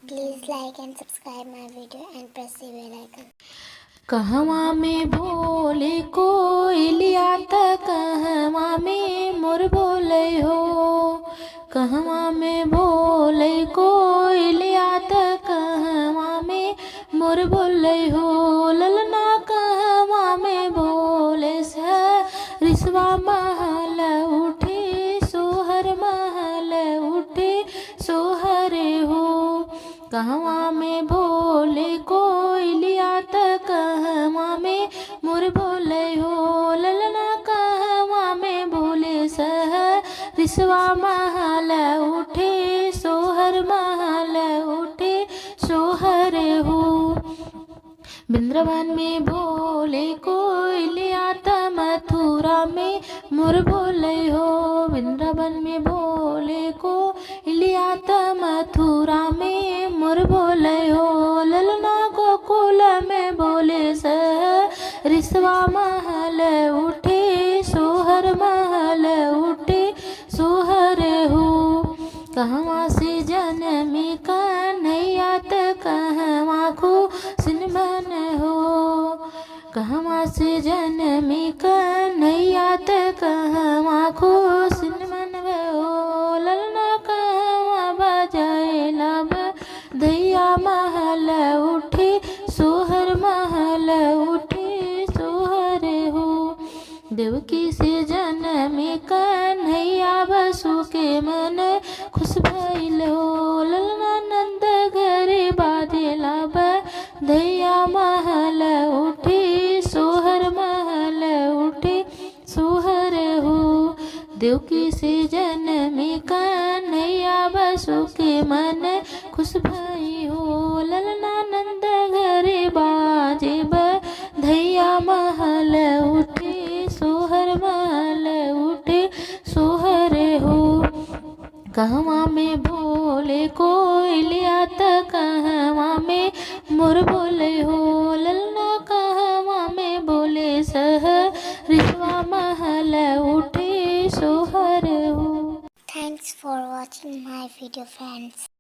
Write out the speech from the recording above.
Please like and subscribe my video and press the bell icon. कहवा में बोले कोयलिया त कहवा में मोर बोले हो। कहवा में बोले कोयलिया त कहवा में मोर बोले हो। ललना कहवा में बोले रिसवा महल उठे सोहर महल उठे सोहरे हो। कहवा में बोले कोयलिया त कहवा में मोर बोले हो। ललना कहवा में बोले रिसवा महल उठे सोहर महल उठे सोहर हो। वृंदावन में बोले कोयलिया त मथुरा में मोर बोले हो। वृंदावन में बोले कोयलिया त मथुरा में मोर बोले हो। ललना गोकुल में बोले रिसवा महल उठे सोहर महल उठे सोहर हो। कहवा से जन्मी कन्हैया त कहवा को सिनमन हो। कहवा से जन्मी कन्हैया त कहवा को सिनमन हो। ललना कहवा बजाए लब दैया महल उठे सोहर महल उठे सोहर हो। देवकी से जन्मी कन्हैया बसु के मन खुश भइल हो। ललना नंद घरे बाजेला दैया महल उठे सोहर महल उठे सोहर हो। देवकी से जन्मी कन्हैया बसु के मन खुश भई हो। ललना नंद घरे बाजे दैया महल उठे सोहर महल उठे सोहर हो। कहवा में बोले कोयलिया त कहवा में मोर बोले हो। ललना कहवा में बोले रिसवा महल उठे सोहर हो। Thanks for watching my video, friends.